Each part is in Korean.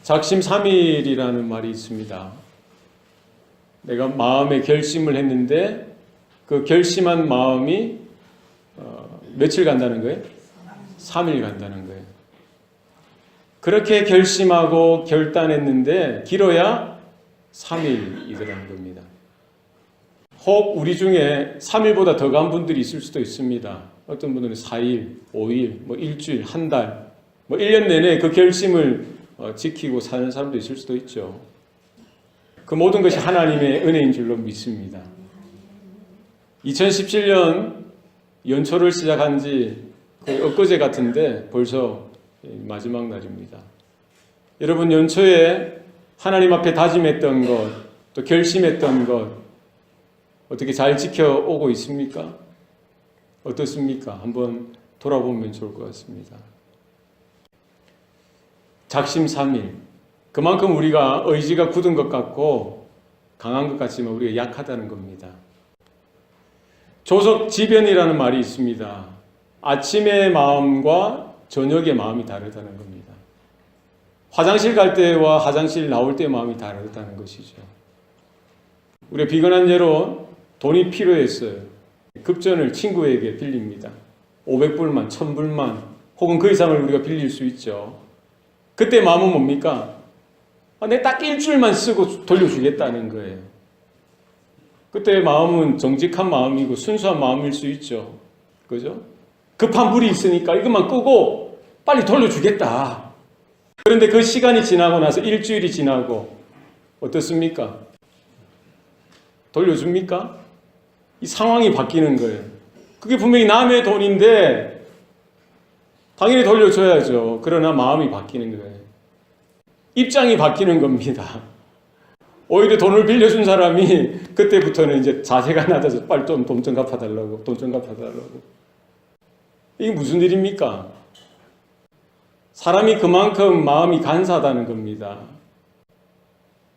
작심삼일이라는 말이 있습니다. 내가 마음에 결심을 했는데 그 결심한 마음이 며칠 간다는 거예요? 3일 간다는 거예요. 그렇게 결심하고 결단했는데 길어야 3일이더라는 겁니다. 혹 우리 중에 3일보다 더 간 분들이 있을 수도 있습니다. 어떤 분들은 4일, 5일, 일주일, 한 달, 1년 내내 그 결심을 지키고 사는 사람도 있을 수도 있죠. 그 모든 것이 하나님의 은혜인 줄로 믿습니다. 2017년 연초를 시작한 지 거의 엊그제 같은데 벌써 마지막 날입니다. 여러분 연초에 하나님 앞에 다짐했던 것, 또 결심했던 것 어떻게 잘 지켜오고 있습니까? 어떻습니까? 한번 돌아보면 좋을 것 같습니다. 작심삼일. 그만큼 우리가 의지가 굳은 것 같고 강한 것 같지만 우리가 약하다는 겁니다. 조석지변이라는 말이 있습니다. 아침의 마음과 저녁의 마음이 다르다는 겁니다. 화장실 갈 때와 화장실 나올 때의 마음이 다르다는 것이죠. 우리가 비근한 예로 돈이 필요했어요. 급전을 친구에게 빌립니다. 500불만, 1000불만 혹은 그 이상을 우리가 빌릴 수 있죠. 그때 마음은 뭡니까? 내가 딱 일주일만 쓰고 돌려주겠다는 거예요. 그때 마음은 정직한 마음이고 순수한 마음일 수 있죠. 그죠? 급한 불이 있으니까 이것만 끄고 빨리 돌려주겠다. 그런데 그 시간이 지나고 나서 일주일이 지나고 어떻습니까? 돌려줍니까? 이 상황이 바뀌는 거예요. 그게 분명히 남의 돈인데 당연히 돌려줘야죠. 그러나 마음이 바뀌는 거예요. 입장이 바뀌는 겁니다. 오히려 돈을 빌려준 사람이 그때부터는 이제 자세가 낮아서 빨리 좀 돈 좀 갚아달라고, 돈 좀 갚아달라고. 이게 무슨 일입니까? 사람이 그만큼 마음이 간사하다는 겁니다.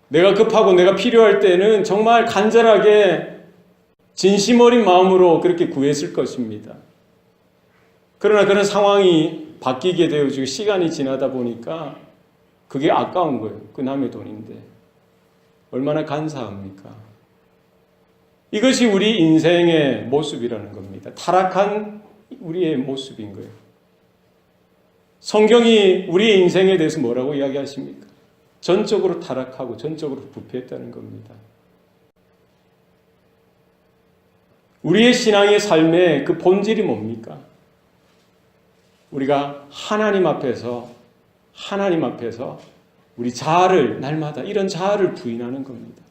내가 급하고 내가 필요할 때는 정말 간절하게 진심 어린 마음으로 그렇게 구했을 것입니다. 그러나 그런 상황이 바뀌게 되어지고 시간이 지나다 보니까 그게 아까운 거예요. 그 남의 돈인데. 얼마나 간사합니까? 이것이 우리 인생의 모습이라는 겁니다. 타락한 우리의 모습인 거예요. 성경이 우리의 인생에 대해서 뭐라고 이야기하십니까? 전적으로 타락하고 전적으로 부패했다는 겁니다. 우리의 신앙의 삶의 그 본질이 뭡니까? 우리가 하나님 앞에서 우리 자아를 날마다 이런 자아를 부인하는 겁니다.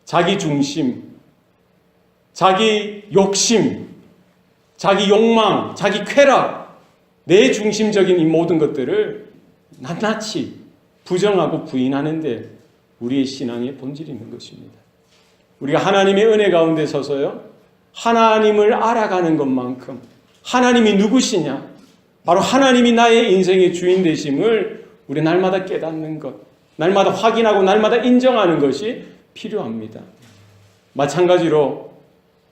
자기 중심, 자기 욕심, 자기 욕망, 자기 쾌락, 내 중심적인 이 모든 것들을 낱낱이 부정하고 부인하는데 우리의 신앙의 본질이 있는 것입니다. 우리가 하나님의 은혜 가운데 서서요, 하나님을 알아가는 것만큼 하나님이 누구시냐, 바로 하나님이 나의 인생의 주인 되심을 우리 날마다 깨닫는 것, 날마다 확인하고 날마다 인정하는 것이 필요합니다. 마찬가지로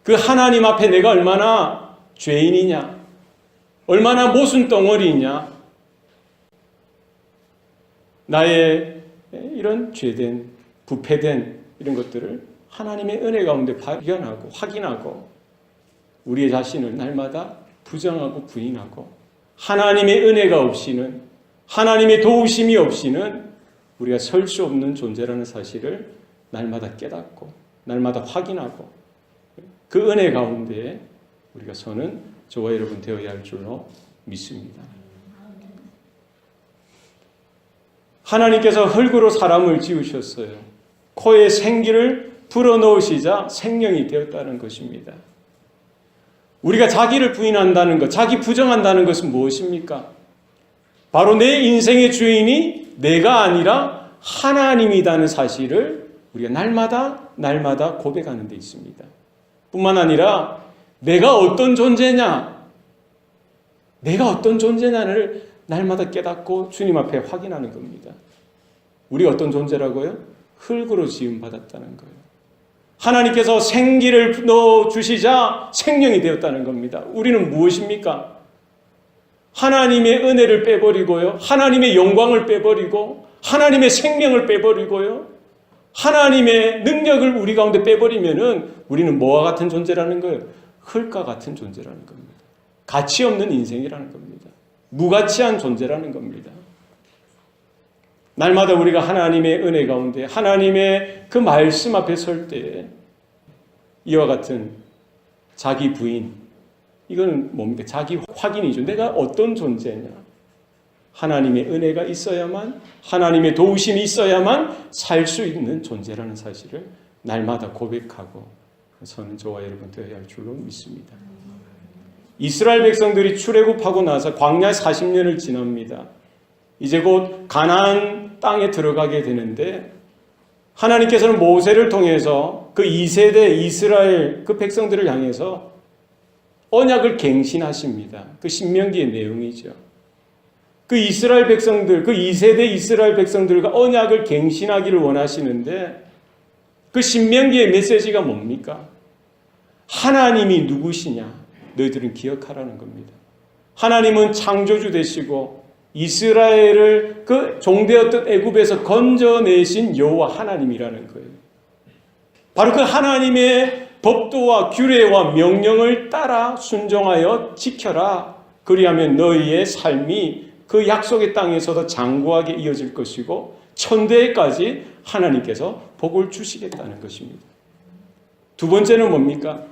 그 하나님 앞에 내가 얼마나 죄인이냐, 얼마나 모순덩어리이냐, 나의 이런 죄된, 부패된 이런 것들을 하나님의 은혜 가운데 발견하고 확인하고 우리의 자신을 날마다 부정하고 부인하고 하나님의 은혜가 없이는, 하나님의 도우심이 없이는 우리가 설 수 없는 존재라는 사실을 날마다 깨닫고 날마다 확인하고 그 은혜 가운데 우리가 서는 저와 여러분 되어야 할 줄로 믿습니다. 하나님께서 흙으로 사람을 지으셨어요. 코에 생기를 불어넣으시자 생명이 되었다는 것입니다. 우리가 자기를 부인한다는 것, 자기 부정한다는 것은 무엇입니까? 바로 내 인생의 주인이 내가 아니라 하나님이라는 사실을 우리가 날마다 고백하는 데 있습니다. 뿐만 아니라 내가 어떤 존재냐를 날마다 깨닫고 주님 앞에 확인하는 겁니다. 우리 어떤 존재라고요? 흙으로 지음받았다는 거예요. 하나님께서 생기를 넣어주시자 생명이 되었다는 겁니다. 우리는 무엇입니까? 하나님의 은혜를 빼버리고요, 하나님의 영광을 빼버리고 하나님의 생명을 빼버리고요. 하나님의 능력을 우리 가운데 빼버리면은 우리는 뭐와 같은 존재라는 거예요? 흙과 같은 존재라는 겁니다. 가치 없는 인생이라는 겁니다. 무가치한 존재라는 겁니다. 날마다 우리가 하나님의 은혜 가운데 하나님의 그 말씀 앞에 설 때에 이와 같은 자기 부인, 이거는 뭡니까? 자기 확인이죠. 내가 어떤 존재냐. 하나님의 은혜가 있어야만, 하나님의 도우심이 있어야만 살 수 있는 존재라는 사실을 날마다 고백하고 저는 저와 여러분 되어야 할 줄로 믿습니다. 이스라엘 백성들이 출애굽하고 나서 광야 40년을 지납니다. 이제 곧 가나안 땅에 들어가게 되는데 하나님께서는 모세를 통해서 그 2세대 이스라엘 그 백성들을 향해서 언약을 갱신하십니다. 그 신명기의 내용이죠. 그 이스라엘 백성들, 그 2세대 이스라엘 백성들과 언약을 갱신하기를 원하시는데 그 신명기의 메시지가 뭡니까? 하나님이 누구시냐? 너희들은 기억하라는 겁니다. 하나님은 창조주 되시고 이스라엘을 그 종되었던 애굽에서 건져내신 여호와 하나님이라는 거예요. 바로 그 하나님의 법도와 규례와 명령을 따라 순종하여 지켜라. 그리하면 너희의 삶이 그 약속의 땅에서도 장구하게 이어질 것이고 천대까지 하나님께서 복을 주시겠다는 것입니다. 두 번째는 뭡니까?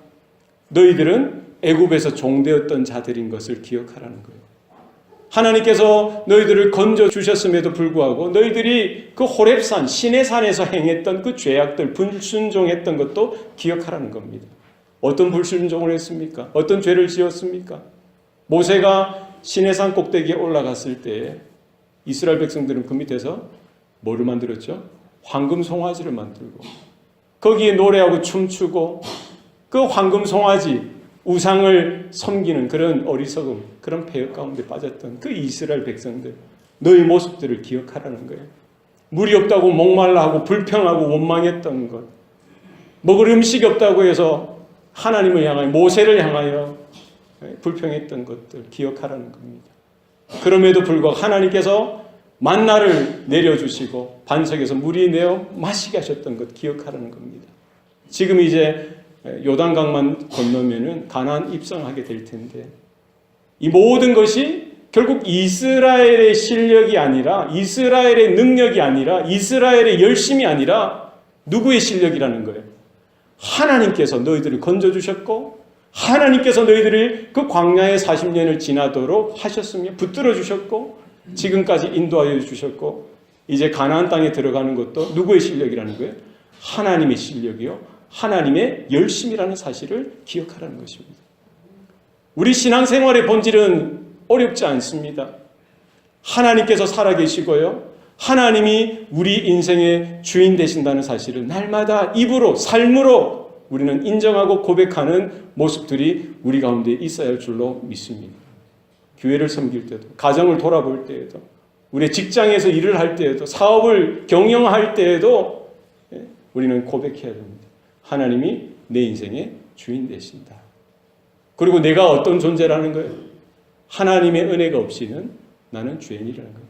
너희들은 애굽에서 종되었던 자들인 것을 기억하라는 거예요. 하나님께서 너희들을 건져주셨음에도 불구하고 너희들이 그 호렙산, 시내산에서 행했던 그 죄악들, 불순종했던 것도 기억하라는 겁니다. 어떤 불순종을 했습니까? 어떤 죄를 지었습니까? 모세가 시내산 꼭대기에 올라갔을 때 이스라엘 백성들은 그 밑에서 뭐를 만들었죠? 황금 송아지를 만들고 거기에 노래하고 춤추고 그 황금 송아지 우상을 섬기는 그런 어리석음, 그런 폐역 가운데 빠졌던 그 이스라엘 백성들, 너희 모습들을 기억하라는 거예요. 물이 없다고 목말라 하고 불평하고 원망했던 것, 먹을 음식이 없다고 해서 하나님을 향하여, 모세를 향하여 불평했던 것들 기억하라는 겁니다. 그럼에도 불구하고 하나님께서 만나를 내려주시고 반석에서 물이 내어 마시게 하셨던 것 기억하라는 겁니다. 지금 이제 요단강만 건너면은 가나안 입성하게 될 텐데 이 모든 것이 결국 이스라엘의 실력이 아니라 이스라엘의 능력이 아니라 이스라엘의 열심이 아니라 누구의 실력이라는 거예요? 하나님께서 너희들을 건져주셨고 하나님께서 너희들을 그 광야의 40년을 지나도록 하셨으며 붙들어 주셨고 지금까지 인도하여 주셨고 이제 가나안 땅에 들어가는 것도 누구의 실력이라는 거예요? 하나님의 실력이요 하나님의 열심이라는 사실을 기억하라는 것입니다. 우리 신앙생활의 본질은 어렵지 않습니다. 하나님께서 살아계시고요. 하나님이 우리 인생의 주인 되신다는 사실을 날마다 입으로 삶으로 우리는 인정하고 고백하는 모습들이 우리 가운데 있어야 할 줄로 믿습니다. 교회를 섬길 때도 가정을 돌아볼 때에도 우리 직장에서 일을 할 때에도 사업을 경영할 때에도 우리는 고백해야 됩니다. 하나님이 내 인생의 주인 되신다. 그리고 내가 어떤 존재라는 거예요? 하나님의 은혜가 없이는 나는 죄인이라는 거예요.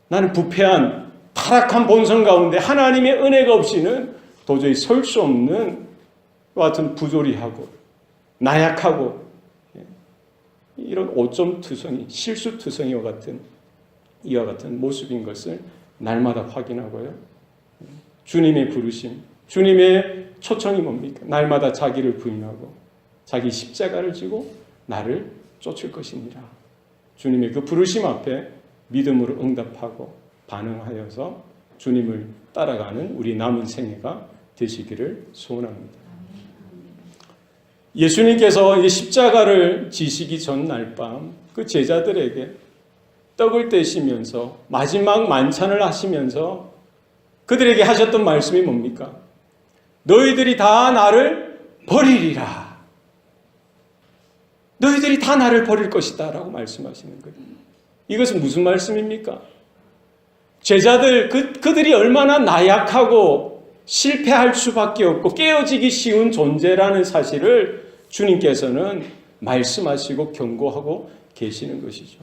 나는 부패한 타락한 본성 가운데 하나님의 은혜가 없이는 도저히 설 수 없는 같은 부조리하고 나약하고 이런 오점투성이 실수투성이와 같은 이와 같은 모습인 것을 날마다 확인하고요. 주님의 부르심, 주님의 초청이 뭡니까? 날마다 자기를 부인하고 자기 십자가를 지고 나를 쫓을 것이니라. 주님의 그 부르심 앞에 믿음으로 응답하고 반응하여서 주님을 따라가는 우리 남은 생애가 되시기를 소원합니다. 예수님께서 이 십자가를 지시기 전 날 밤 그 제자들에게 떡을 떼시면서 마지막 만찬을 하시면서 그들에게 하셨던 말씀이 뭡니까? 너희들이 다 나를 버리리라. 너희들이 다 나를 버릴 것이다 라고 말씀하시는 거예요. 이것은 무슨 말씀입니까? 제자들, 그들이 얼마나 나약하고 실패할 수밖에 없고 깨어지기 쉬운 존재라는 사실을 주님께서는 말씀하시고 경고하고 계시는 것이죠.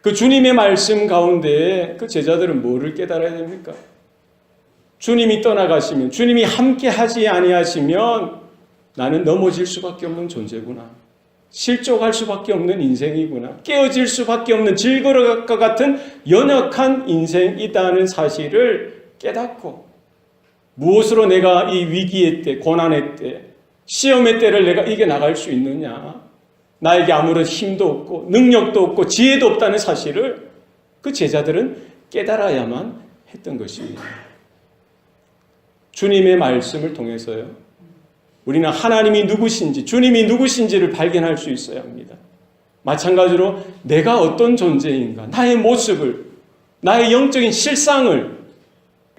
그 주님의 말씀 가운데 그 제자들은 뭐를 깨달아야 됩니까? 주님이 떠나가시면, 주님이 함께 하지 아니하시면 나는 넘어질 수밖에 없는 존재구나. 실족할 수밖에 없는 인생이구나. 깨어질 수밖에 없는 질거릴 것 같은 연약한 인생이다는 사실을 깨닫고, 무엇으로 내가 이 위기의 때, 고난의 때, 시험의 때를 내가 이겨나갈 수 있느냐. 나에게 아무런 힘도 없고 능력도 없고 지혜도 없다는 사실을 그 제자들은 깨달아야만 했던 것입니다. 주님의 말씀을 통해서요, 우리는 하나님이 누구신지, 주님이 누구신지를 발견할 수 있어야 합니다. 마찬가지로 내가 어떤 존재인가, 나의 모습을, 나의 영적인 실상을,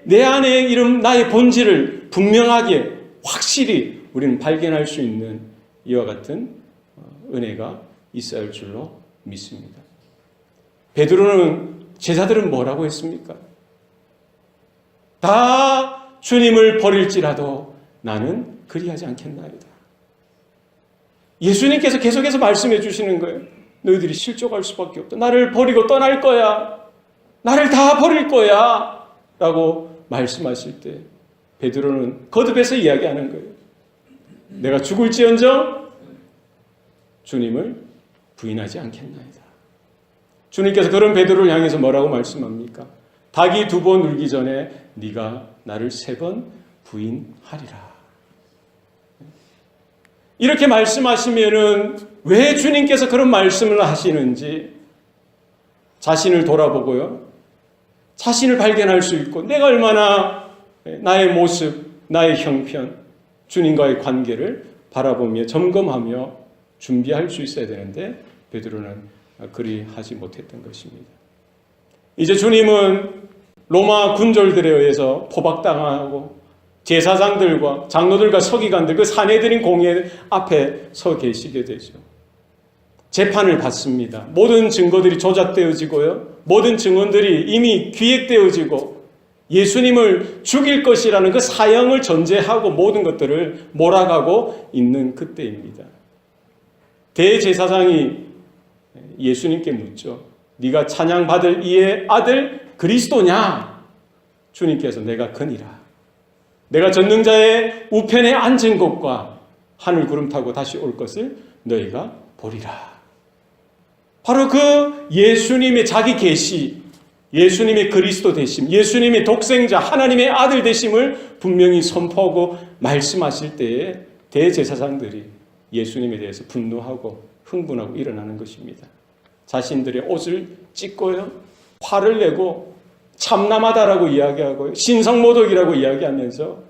내 안에 이런 나의 본질을 분명하게 확실히 우리는 발견할 수 있는 이와 같은 은혜가 있어야 할 줄로 믿습니다. 베드로는, 제자들은 뭐라고 했습니까? 다 주님을 버릴지라도 나는 그리하지 않겠나이다. 예수님께서 계속해서 말씀해 주시는 거예요. 너희들이 실족할 수밖에 없다. 나를 버리고 떠날 거야. 나를 다 버릴 거야. 라고 말씀하실 때 베드로는 거듭해서 이야기하는 거예요. 내가 죽을지언정 주님을 부인하지 않겠나이다. 주님께서 그런 베드로를 향해서 뭐라고 말씀합니까? 닭이 2번 울기 전에 네가 나를 3번 부인하리라. 이렇게 말씀하시면은 왜 주님께서 그런 말씀을 하시는지 자신을 돌아보고요, 자신을 발견할 수 있고, 내가 얼마나 나의 모습, 나의 형편, 주님과의 관계를 바라보며 점검하며 준비할 수 있어야 되는데 베드로는 그리하지 못했던 것입니다. 이제 주님은 로마 군졸들에 의해서 포박당하고 제사장들과 장로들과 서기관들, 그 사내들인 공회 앞에 서 계시게 되죠. 재판을 받습니다. 모든 증거들이 조작되어지고요, 모든 증언들이 이미 기획되어지고 예수님을 죽일 것이라는 그 사형을 전제하고 모든 것들을 몰아가고 있는 그때입니다. 대제사장이 예수님께 묻죠. 네가 찬양받을 이의 아들 그리스도냐? 주님께서 내가 그니라. 내가 전능자의 우편에 앉은 곳과 하늘 구름 타고 다시 올 것을 너희가 보리라. 바로 그 예수님의 자기 계시, 예수님의 그리스도 되심, 예수님의 독생자, 하나님의 아들 되심을 분명히 선포하고 말씀하실 때에 대제사장들이 예수님에 대해서 분노하고 흥분하고 일어나는 것입니다. 자신들의 옷을 찢고요, 화를 내고 참남하다라고 이야기하고 신성모독이라고 이야기하면서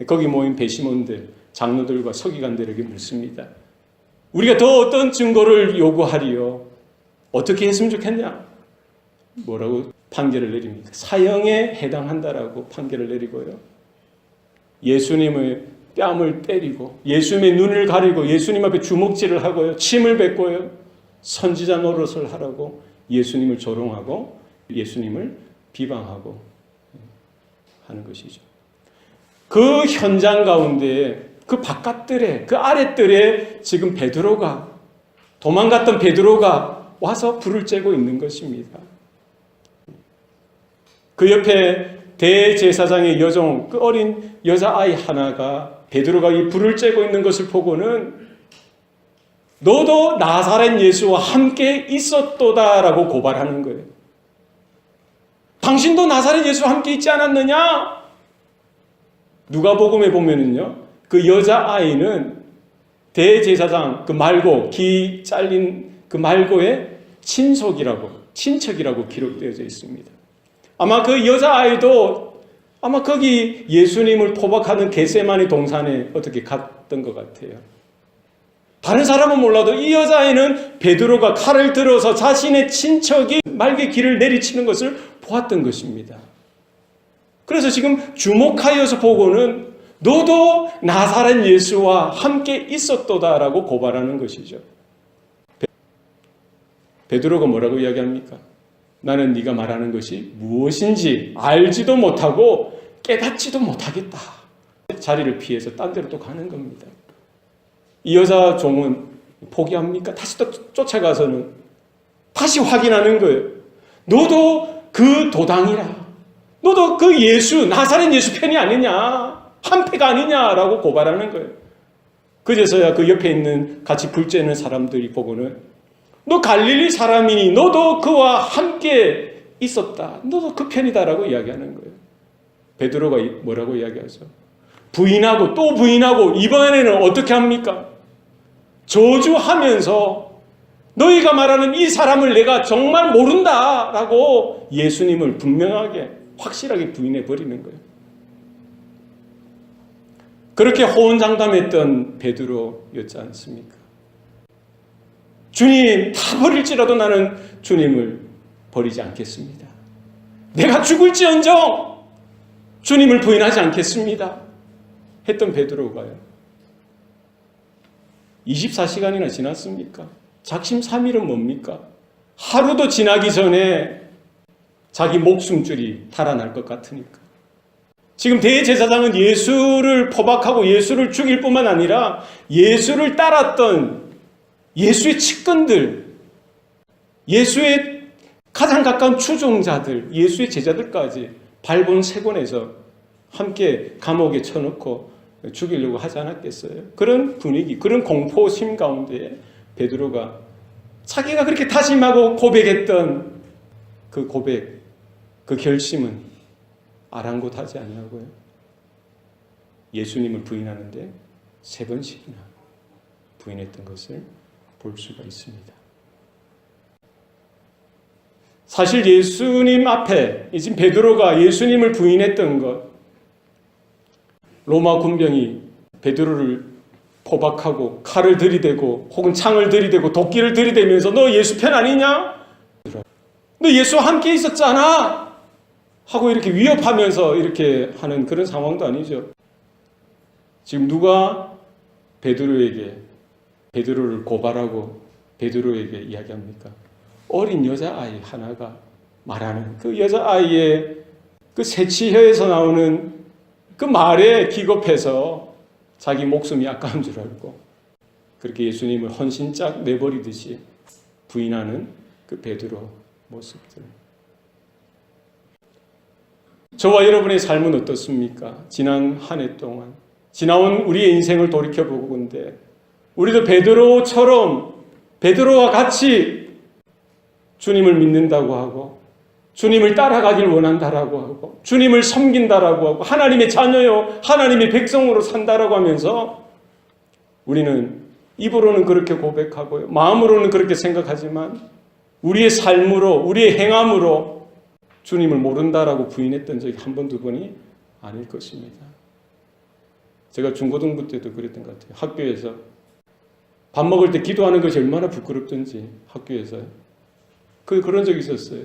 거기 모인 배심원들, 장로들과 서기관들에게 묻습니다. 우리가 더 어떤 증거를 요구하리요? 어떻게 했으면 좋겠냐? 뭐라고 판결을 내립니까? 사형에 해당한다라고 판결을 내리고요, 예수님의 뺨을 때리고 예수님의 눈을 가리고 예수님 앞에 주먹질을 하고요, 침을 뱉고요, 선지자 노릇을 하라고 예수님을 조롱하고 예수님을 비방하고 하는 것이죠. 그 현장 가운데, 그 바깥들에, 그 아랫들에 지금 베드로가, 도망갔던 베드로가 와서 불을 쬐고 있는 것입니다. 그 옆에 대제사장의 여종, 그 어린 여자아이 하나가 베드로가 이 불을 쬐고 있는 것을 보고는 너도 나사렛 예수와 함께 있었도다라고 고발하는 거예요. 당신도 나사렛 예수와 함께 있지 않았느냐? 누가복음에 보면은요, 그 여자아이는 대제사장 그 말고, 기 잘린 그 말고의 친척이라고 기록되어져 있습니다. 아마 그 여자아이도 아마 거기 예수님을 포박하는 겟세마네 동산에 어떻게 갔던 것 같아요. 다른 사람은 몰라도 이 여자아이는 베드로가 칼을 들어서 자신의 친척이 말게 길을 내리치는 것을 보았던 것입니다. 그래서 지금 주목하여서 보고는 너도 나사렛 예수와 함께 있었도다라고 고발하는 것이죠. 베드로가 뭐라고 이야기합니까? 나는 네가 말하는 것이 무엇인지 알지도 못하고 깨닫지도 못하겠다. 자리를 피해서 딴 데로 또 가는 겁니다. 이 여자 종은 포기합니까? 다시 또 쫓아가서는 다시 확인하는 거예요. 너도 그 도당이라. 너도 그 예수, 나사렛 예수 편이 아니냐. 한패가 아니냐라고 고발하는 거예요. 그제서야 그 옆에 있는 같이 불 쬐는 사람들이 보고는 너 갈릴리 사람이니 너도 그와 함께 있었다. 너도 그 편이다라고 이야기하는 거예요. 베드로가 뭐라고 이야기하죠? 부인하고 또 부인하고 이번에는 어떻게 합니까? 저주하면서 너희가 말하는 이 사람을 내가 정말 모른다라고 예수님을 분명하게 확실하게 부인해 버리는 거예요. 그렇게 호언장담했던 베드로였지 않습니까? 주님, 다 버릴지라도 나는 주님을 버리지 않겠습니다. 내가 죽을지언정 주님을 부인하지 않겠습니다. 했던 베드로가요. 24시간이나 지났습니까? 작심삼일은 뭡니까? 하루도 지나기 전에 자기 목숨줄이 달아날 것 같으니까. 지금 대제사장은 예수를 포박하고 예수를 죽일 뿐만 아니라 예수를 따랐던 예수의 측근들, 예수의 가장 가까운 추종자들, 예수의 제자들까지 발본색원해서 함께 감옥에 쳐놓고 죽이려고 하지 않았겠어요? 그런 분위기, 그런 공포심 가운데 베드로가 자기가 그렇게 다짐하고 고백했던 그 고백, 그 결심은 아랑곳하지 않냐고요. 예수님을 부인하는데 3번씩이나 부인했던 것을 볼 수가 있습니다. 사실 예수님 앞에 지금 베드로가 예수님을 부인했던 것, 로마 군병이 베드로를 포박하고 칼을 들이대고 혹은 창을 들이대고 도끼를 들이대면서 너 예수 편 아니냐? 너 예수와 함께 있었잖아! 하고 이렇게 위협하면서 이렇게 하는 그런 상황도 아니죠. 지금 누가 베드로를 고발하고 베드로에게 이야기합니까? 어린 여자아이 하나가 말하는 그 여자아이의 그 새치혀에서 나오는 그 말에 기겁해서 자기 목숨이 아까운 줄 알고 그렇게 예수님을 헌신짝 내버리듯이 부인하는 그 베드로 모습들. 저와 여러분의 삶은 어떻습니까? 지난 한 해 동안 지나온 우리의 인생을 돌이켜보고 본데 우리도 베드로처럼 베드로와 같이 주님을 믿는다고 하고 주님을 따라가길 원한다라고 하고 주님을 섬긴다라고 하고 하나님의 자녀요 하나님의 백성으로 산다라고 하면서 우리는 입으로는 그렇게 고백하고요 마음으로는 그렇게 생각하지만 우리의 삶으로 우리의 행함으로 주님을 모른다라고 부인했던 적이 한 번, 두 번이 아닐 것입니다. 제가 중고등부 때도 그랬던 것 같아요. 학교에서 밥 먹을 때 기도하는 것이 얼마나 부끄럽던지 학교에서 그런 적이 있었어요.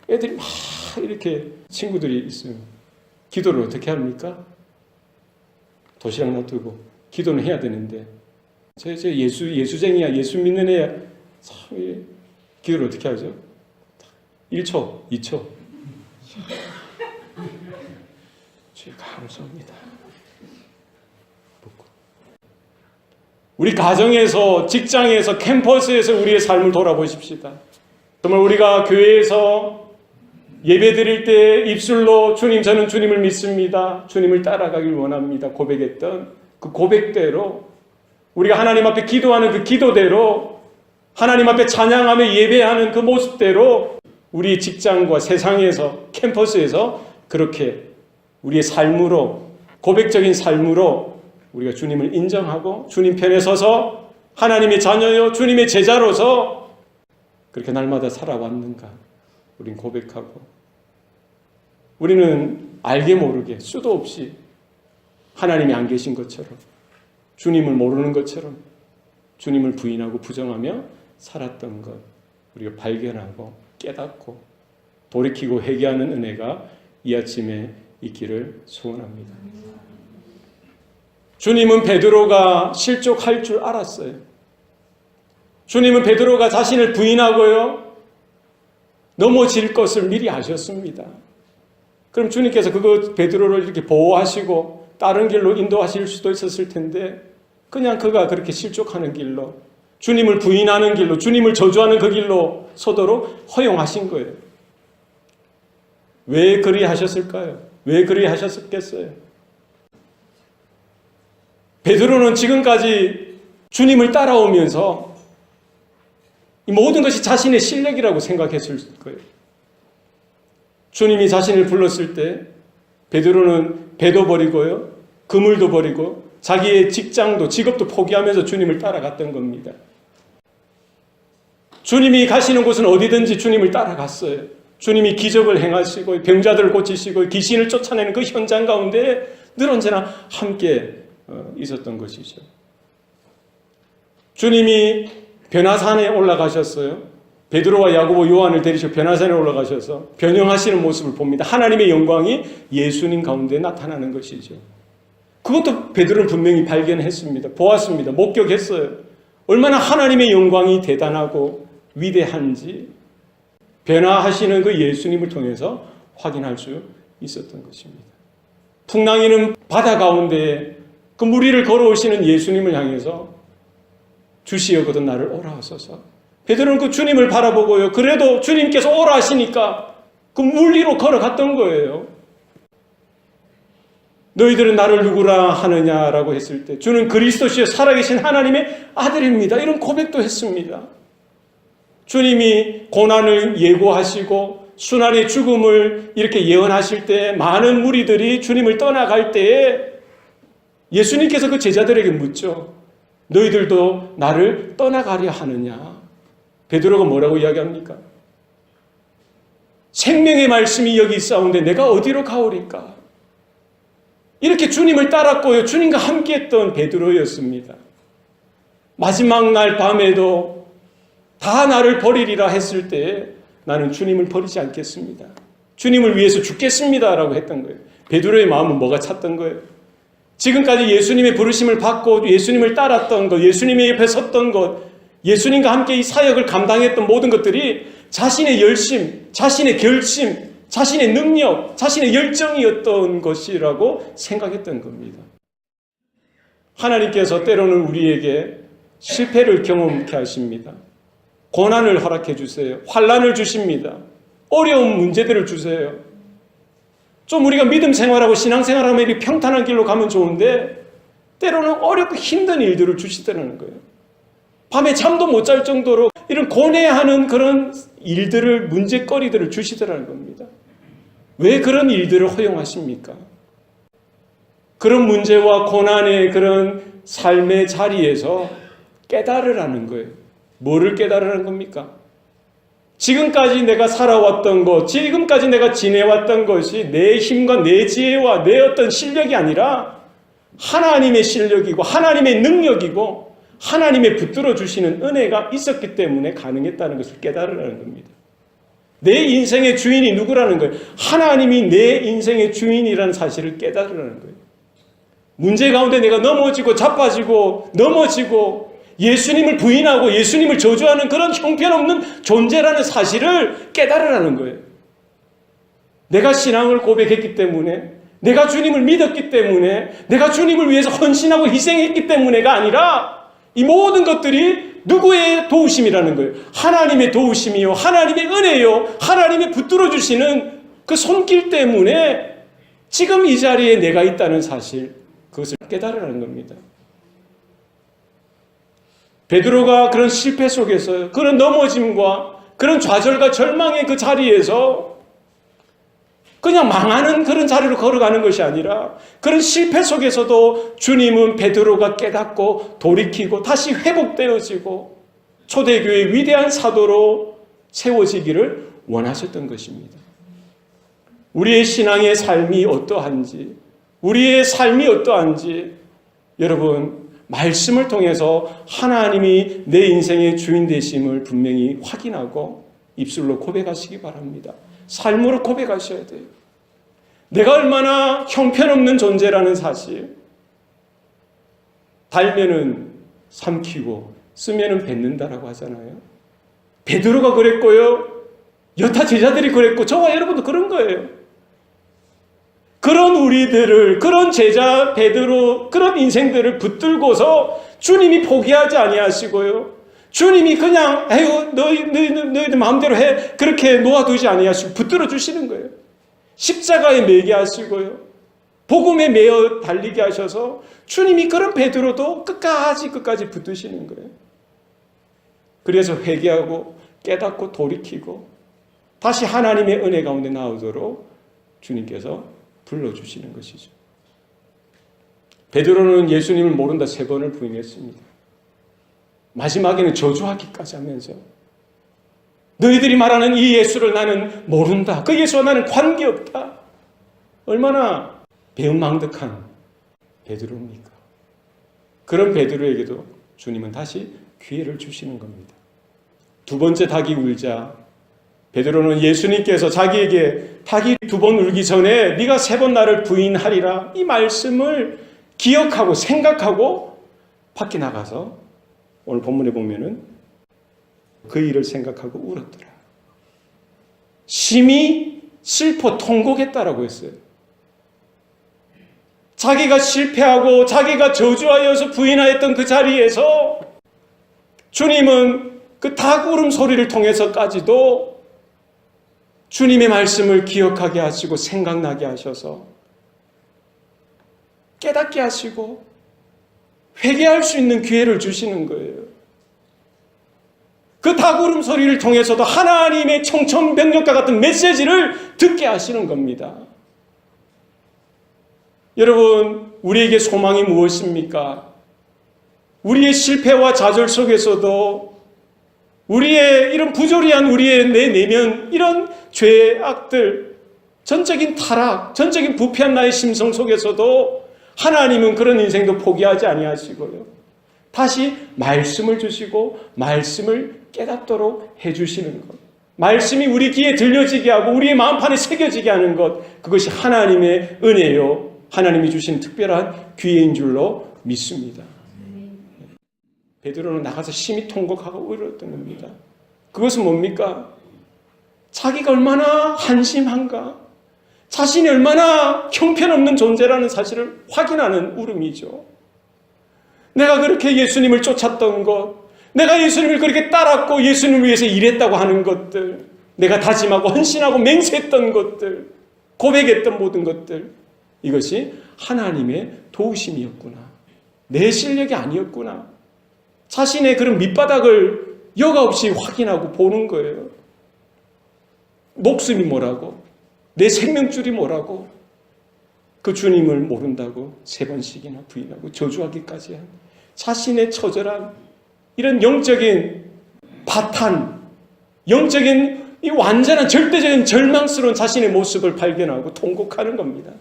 애들이 막 이렇게 친구들이 있으면 기도를 어떻게 합니까? 도시락 놔두고 기도는 해야 되는데 저 예수쟁이야 예수 믿는 애야 참 기도를 어떻게 하죠? 1초, 2초 주님 감사합니다. 우리 가정에서 직장에서 캠퍼스에서 우리의 삶을 돌아보십시다. 정말 우리가 교회에서 예배 드릴 때 입술로 주님 저는 주님을 믿습니다. 주님을 따라가길 원합니다. 고백했던 그 고백대로 우리가 하나님 앞에 기도하는 그 기도대로 하나님 앞에 찬양하며 예배하는 그 모습대로 우리 직장과 세상에서 캠퍼스에서 그렇게 우리의 삶으로 고백적인 삶으로 우리가 주님을 인정하고 주님 편에 서서 하나님의 자녀요 주님의 제자로서 그렇게 날마다 살아왔는가 우린 고백하고 우리는 알게 모르게 수도 없이 하나님이 안 계신 것처럼 주님을 모르는 것처럼 주님을 부인하고 부정하며 살았던 것 우리가 발견하고 깨닫고 돌이키고 회개하는 은혜가 이 아침에 있기를 소원합니다. 주님은 베드로가 실족할 줄 알았어요. 주님은 베드로가 자신을 부인하고요 넘어질 것을 미리 아셨습니다. 그럼 주님께서 그거 베드로를 이렇게 보호하시고 다른 길로 인도하실 수도 있었을 텐데 그냥 그가 그렇게 실족하는 길로 주님을 부인하는 길로, 주님을 저주하는 그 길로 서도록 허용하신 거예요. 왜 그리 하셨을까요? 왜 그리 하셨겠어요? 베드로는 지금까지 주님을 따라오면서 이 모든 것이 자신의 실력이라고 생각했을 거예요. 주님이 자신을 불렀을 때 베드로는 배도 버리고요, 그물도 버리고 자기의 직장도, 직업도 포기하면서 주님을 따라갔던 겁니다. 주님이 가시는 곳은 어디든지 주님을 따라갔어요. 주님이 기적을 행하시고 병자들을 고치시고 귀신을 쫓아내는 그 현장 가운데 늘 언제나 함께 있었던 것이죠. 주님이 변화산에 올라가셨어요. 베드로와 야고보, 요한을 데리시고 변화산에 올라가셔서 변형하시는 모습을 봅니다. 하나님의 영광이 예수님 가운데 나타나는 것이죠. 그것도 베드로는 분명히 발견했습니다. 보았습니다. 목격했어요. 얼마나 하나님의 영광이 대단하고 위대한지 변화하시는 그 예수님을 통해서 확인할 수 있었던 것입니다. 풍랑이는 바다 가운데 그 물 위를 걸어오시는 예수님을 향해서 주시여거든 나를 오라 하소서. 베드로는 그 주님을 바라보고요, 그래도 주님께서 오라 하시니까 그 물 위로 걸어갔던 거예요. 너희들은 나를 누구라 하느냐라고 했을 때 주는 그리스도시여 살아계신 하나님의 아들입니다. 이런 고백도 했습니다. 주님이 고난을 예고하시고 순환의 죽음을 이렇게 예언하실 때 많은 무리들이 주님을 떠나갈 때에 예수님께서 그 제자들에게 묻죠. 너희들도 나를 떠나가려 하느냐? 베드로가 뭐라고 이야기합니까? 생명의 말씀이 여기 있사온데 내가 어디로 가오리까? 이렇게 주님을 따랐고요, 주님과 함께했던 베드로였습니다. 마지막 날 밤에도 다 나를 버리리라 했을 때 나는 주님을 버리지 않겠습니다. 주님을 위해서 죽겠습니다라고 했던 거예요. 베드로의 마음은 뭐가 찼던 거예요? 지금까지 예수님의 부르심을 받고 예수님을 따랐던 것, 예수님의 옆에 섰던 것, 예수님과 함께 이 사역을 감당했던 모든 것들이 자신의 열심, 자신의 결심, 자신의 능력, 자신의 열정이었던 것이라고 생각했던 겁니다. 하나님께서 때로는 우리에게 실패를 경험케 하십니다. 고난을 허락해 주세요. 환난을 주십니다. 어려운 문제들을 주세요. 좀 우리가 믿음 생활하고 신앙 생활하면 이렇게 평탄한 길로 가면 좋은데 때로는 어렵고 힘든 일들을 주시더라는 거예요. 밤에 잠도 못 잘 정도로 이런 고뇌하는 그런 일들을, 문제거리들을 주시더라는 겁니다. 왜 그런 일들을 허용하십니까? 그런 문제와 고난의 그런 삶의 자리에서 깨달으라는 거예요. 뭐를 깨달으라는 겁니까? 지금까지 내가 살아왔던 것, 지금까지 내가 지내왔던 것이 내 힘과 내 지혜와 내 어떤 실력이 아니라 하나님의 실력이고 하나님의 능력이고 하나님의 붙들어 주시는 은혜가 있었기 때문에 가능했다는 것을 깨달으라는 겁니다. 내 인생의 주인이 누구라는 거예요? 하나님이 내 인생의 주인이라는 사실을 깨달으라는 거예요. 문제 가운데 내가 넘어지고 자빠지고 넘어지고 예수님을 부인하고 예수님을 저주하는 그런 형편없는 존재라는 사실을 깨달으라는 거예요. 내가 신앙을 고백했기 때문에, 내가 주님을 믿었기 때문에, 내가 주님을 위해서 헌신하고 희생했기 때문에가 아니라 이 모든 것들이 누구의 도우심이라는 거예요? 하나님의 도우심이요, 하나님의 은혜요, 하나님의 붙들어 주시는 그 손길 때문에 지금 이 자리에 내가 있다는 사실, 그것을 깨달으라는 겁니다. 베드로가 그런 실패 속에서, 그런 넘어짐과 그런 좌절과 절망의 그 자리에서 그냥 망하는 그런 자리로 걸어가는 것이 아니라 그런 실패 속에서도 주님은 베드로가 깨닫고 돌이키고 다시 회복되어지고 초대교회의 위대한 사도로 세워지기를 원하셨던 것입니다. 우리의 신앙의 삶이 어떠한지, 우리의 삶이 어떠한지 여러분 말씀을 통해서 하나님이 내 인생의 주인 되심을 분명히 확인하고 입술로 고백하시기 바랍니다. 삶으로 고백하셔야 돼요. 내가 얼마나 형편없는 존재라는 사실. 달면은 삼키고 쓰면은 뱉는다라고 하잖아요. 베드로가 그랬고요. 여타 제자들이 그랬고 저와 여러분도 그런 거예요. 그런 우리들을, 그런 제자 베드로, 그런 인생들을 붙들고서 주님이 포기하지 아니하시고요. 주님이 그냥 에휴 너희들 마음대로 해 그렇게 놓아두지 아니하시고 붙들어 주시는 거예요. 십자가에 매게 하시고요. 복음에 매어 달리게 하셔서 주님이 그런 베드로도 끝까지 붙드시는 거예요. 그래서 회개하고 깨닫고 돌이키고 다시 하나님의 은혜 가운데 나오도록 주님께서 불러주시는 것이죠. 베드로는 예수님을 모른다 3번을 부인했습니다. 마지막에는 저주하기까지 하면서 너희들이 말하는 이 예수를 나는 모른다. 그 예수와 나는 관계없다. 얼마나 배은망덕한 베드로입니까? 그런 베드로에게도 주님은 다시 기회를 주시는 겁니다. 2번째 닭이 울자 베드로는 예수님께서 자기에게 닭이 2번 울기 전에 네가 3번 나를 부인하리라 이 말씀을 기억하고 생각하고 밖에 나가서 오늘 본문에 보면은 그 일을 생각하고 울었더라. 심히 슬퍼 통곡했다라고 했어요. 자기가 실패하고 자기가 저주하여서 부인하였던 그 자리에서 주님은 그 닭 울음 소리를 통해서까지도 주님의 말씀을 기억하게 하시고 생각나게 하셔서 깨닫게 하시고 회개할 수 있는 기회를 주시는 거예요. 그 닭 울음 소리를 통해서도 하나님의 청천벽력과 같은 메시지를 듣게 하시는 겁니다. 여러분, 우리에게 소망이 무엇입니까? 우리의 실패와 좌절 속에서도 우리의 이런 부조리한 우리의 내 내면 이런 죄악들, 전적인 타락, 전적인 부패한 나의 심성 속에서도 하나님은 그런 인생도 포기하지 아니하시고요. 다시 말씀을 주시고 말씀을 깨닫도록 해주시는 것. 말씀이 우리 귀에 들려지게 하고 우리의 마음판에 새겨지게 하는 것. 그것이 하나님의 은혜요. 하나님이 주신 특별한 기회인 줄로 믿습니다. 베드로는 나가서 심히 통곡하고 울었던 겁니다. 그것은 뭡니까? 자기가 얼마나 한심한가, 자신이 얼마나 형편없는 존재라는 사실을 확인하는 울음이죠. 내가 그렇게 예수님을 쫓았던 것, 내가 예수님을 그렇게 따랐고 예수님을 위해서 일했다고 하는 것들, 내가 다짐하고 헌신하고 맹세했던 것들, 고백했던 모든 것들, 이것이 하나님의 도우심이었구나. 내 실력이 아니었구나. 자신의 그런 밑바닥을 여과없이 확인하고 보는 거예요. 목숨이 뭐라고, 내 생명줄이 뭐라고, 그 주님을 모른다고 3번씩이나 부인하고 저주하기까지 한 자신의 처절한 이런 영적인 파탄, 영적인 이 완전한 절대적인 절망스러운 자신의 모습을 발견하고 통곡하는 겁니다.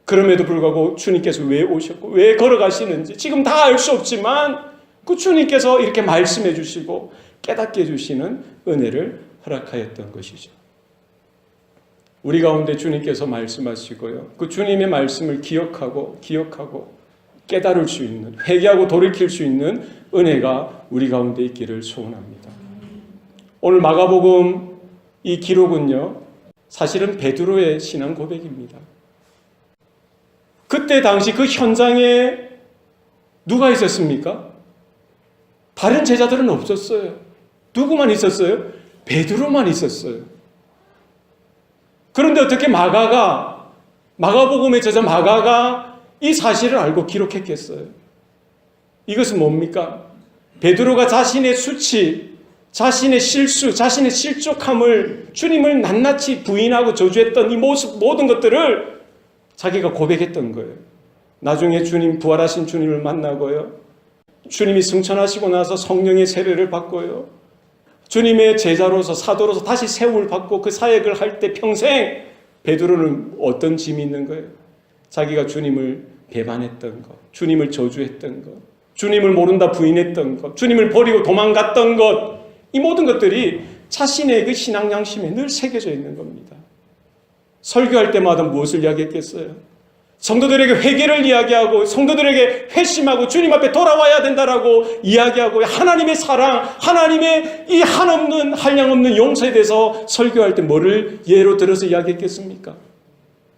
그럼에도 불구하고 주님께서 왜 오셨고 왜 걸어가시는지 지금 다 알 수 없지만 그 주님께서 이렇게 말씀해 주시고 깨닫게 해주시는 은혜를 허락하였던 것이죠. 우리 가운데 주님께서 말씀하시고요. 그 주님의 말씀을 기억하고 깨달을 수 있는, 회개하고 돌이킬 수 있는 은혜가 우리 가운데 있기를 소원합니다. 오늘 마가복음 이 기록은요, 사실은 베드로의 신앙 고백입니다. 그때 당시 그 현장에 누가 있었습니까? 다른 제자들은 없었어요. 누구만 있었어요? 베드로만 있었어요. 그런데 어떻게 마가복음의 저자 마가가 이 사실을 알고 기록했겠어요? 이것은 뭡니까? 베드로가 자신의 수치, 자신의 실수, 자신의 실족함을 주님을 낱낱이 부인하고 저주했던 이 모습 모든 것들을 자기가 고백했던 거예요. 나중에 주님, 부활하신 주님을 만나고요. 주님이 승천하시고 나서 성령의 세례를 받고요. 주님의 제자로서 사도로서 다시 세움을 받고 그 사역을 할 때 평생 베드로는 어떤 짐이 있는 거예요? 자기가 주님을 배반했던 것, 주님을 저주했던 것, 주님을 모른다 부인했던 것, 주님을 버리고 도망갔던 것, 이 모든 것들이 자신의 그 신앙 양심에 늘 새겨져 있는 겁니다. 설교할 때마다 무엇을 이야기했겠어요? 성도들에게 회개를 이야기하고 성도들에게 회심하고 주님 앞에 돌아와야 된다라고 이야기하고 하나님의 사랑, 하나님의 이 한없는 한량없는 용서에 대해서 설교할 때 뭐를 예로 들어서 이야기했겠습니까?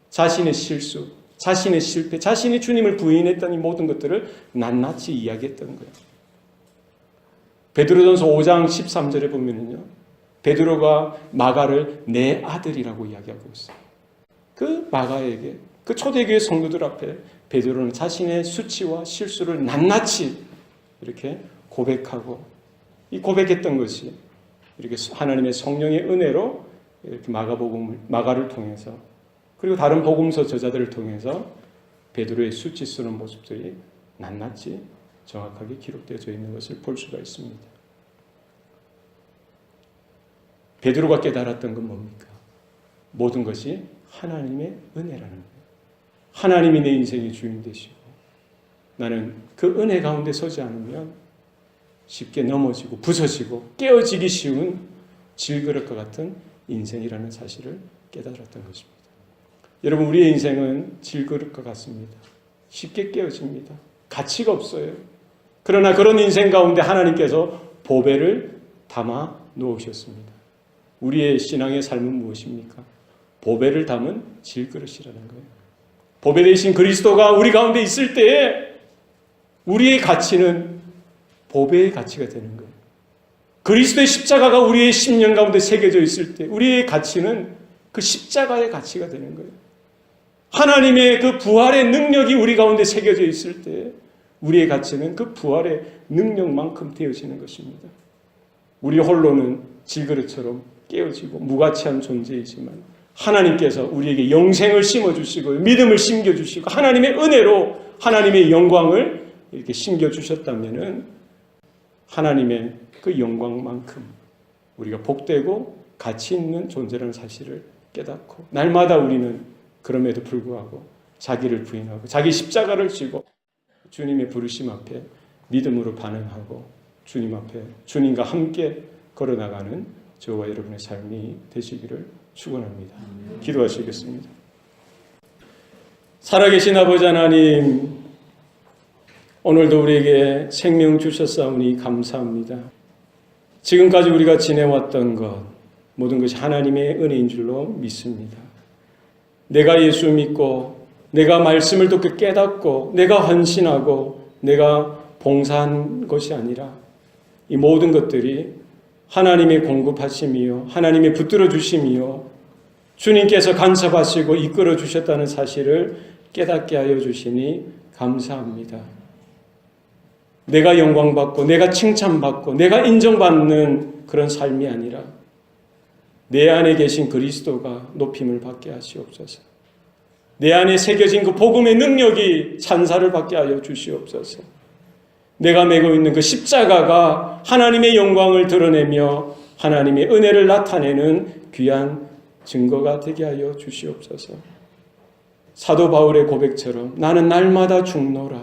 자신의 실수, 자신의 실패, 자신이 주님을 부인했던 이 모든 것들을 낱낱이 이야기했던 거예요. 베드로전서 5장 13절에 보면은요, 베드로가 마가를 내 아들이라고 이야기하고 있어요. 그 마가에게, 그 초대교회 성도들 앞에 베드로는 자신의 수치와 실수를 낱낱이 이렇게 고백하고, 이 고백했던 것이 이렇게 하나님의 성령의 은혜로 이렇게 마가를 통해서, 그리고 다른 복음서 저자들을 통해서 베드로의 수치 쓰는 모습들이 낱낱이 정확하게 기록되어져 있는 것을 볼 수가 있습니다. 베드로가 깨달았던 건 뭡니까? 모든 것이 하나님의 은혜라는 거예요. 하나님이 내 인생의 주인 되시고, 나는 그 은혜 가운데 서지 않으면 쉽게 넘어지고 부서지고 깨어지기 쉬운 질그릇과 같은 인생이라는 사실을 깨달았던 것입니다. 여러분, 우리의 인생은 질그릇과 같습니다. 쉽게 깨어집니다. 가치가 없어요. 그러나 그런 인생 가운데 하나님께서 보배를 담아 놓으셨습니다. 우리의 신앙의 삶은 무엇입니까? 보배를 담은 질그릇이라는 거예요. 보배 되신 그리스도가 우리 가운데 있을 때에 우리의 가치는 보배의 가치가 되는 거예요. 그리스도의 십자가가 우리의 심령 가운데 새겨져 있을 때 우리의 가치는 그 십자가의 가치가 되는 거예요. 하나님의 그 부활의 능력이 우리 가운데 새겨져 있을 때 우리의 가치는 그 부활의 능력만큼 되어지는 것입니다. 우리 홀로는 질그릇처럼 깨어지고 무가치한 존재이지만 하나님께서 우리에게 영생을 심어주시고 믿음을 심겨주시고 하나님의 은혜로 하나님의 영광을 이렇게 심겨주셨다면 하나님의 그 영광만큼 우리가 복되고 가치 있는 존재라는 사실을 깨닫고, 날마다 우리는 그럼에도 불구하고 자기를 부인하고 자기 십자가를 지고 주님의 부르심 앞에 믿음으로 반응하고 주님 앞에 주님과 함께 걸어나가는 저와 여러분의 삶이 되시기를 축원합니다. 기도하시겠습니다. 살아계신 아버지 하나님, 오늘도 우리에게 생명 주셨사오니 감사합니다. 지금까지 우리가 지내왔던 것 모든 것이 하나님의 은혜인 줄로 믿습니다. 내가 예수 믿고 내가 말씀을 듣고 깨닫고 내가 헌신하고 내가 봉사한 것이 아니라 이 모든 것들이 하나님의 공급하심이요 하나님의 붙들어 주심이요 주님께서 간섭하시고 이끌어 주셨다는 사실을 깨닫게 하여 주시니 감사합니다. 내가 영광받고 내가 칭찬받고 내가 인정받는 그런 삶이 아니라 내 안에 계신 그리스도가 높임을 받게 하시옵소서. 내 안에 새겨진 그 복음의 능력이 찬사를 받게 하여 주시옵소서. 내가 메고 있는 그 십자가가 하나님의 영광을 드러내며 하나님의 은혜를 나타내는 귀한 증거가 되게 하여 주시옵소서. 사도 바울의 고백처럼 나는 날마다 죽노라.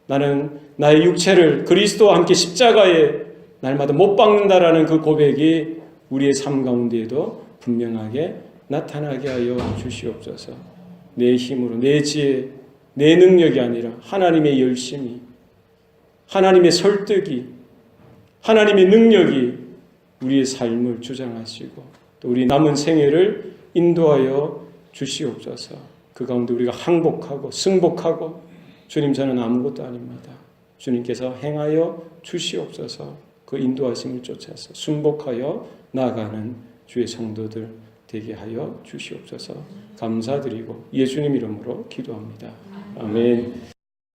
나는 나의 육체를 그리스도와 함께 십자가에 날마다 못 박는다라는 그 고백이 우리의 삶 가운데에도 분명하게 나타나게 하여 주시옵소서. 내 힘으로, 내 지혜, 내 능력이 아니라 하나님의 열심이, 하나님의 설득이, 하나님의 능력이 우리의 삶을 주장하시고 또 우리 남은 생애를 인도하여 주시옵소서. 그 가운데 우리가 항복하고 승복하고 주님 저는 아무것도 아닙니다. 주님께서 행하여 주시옵소서. 그 인도하심을 쫓아서 순복하여 나아가는 주의 성도들 되게 하여 주시옵소서. 감사드리고 예수님 이름으로 기도합니다. 아멘.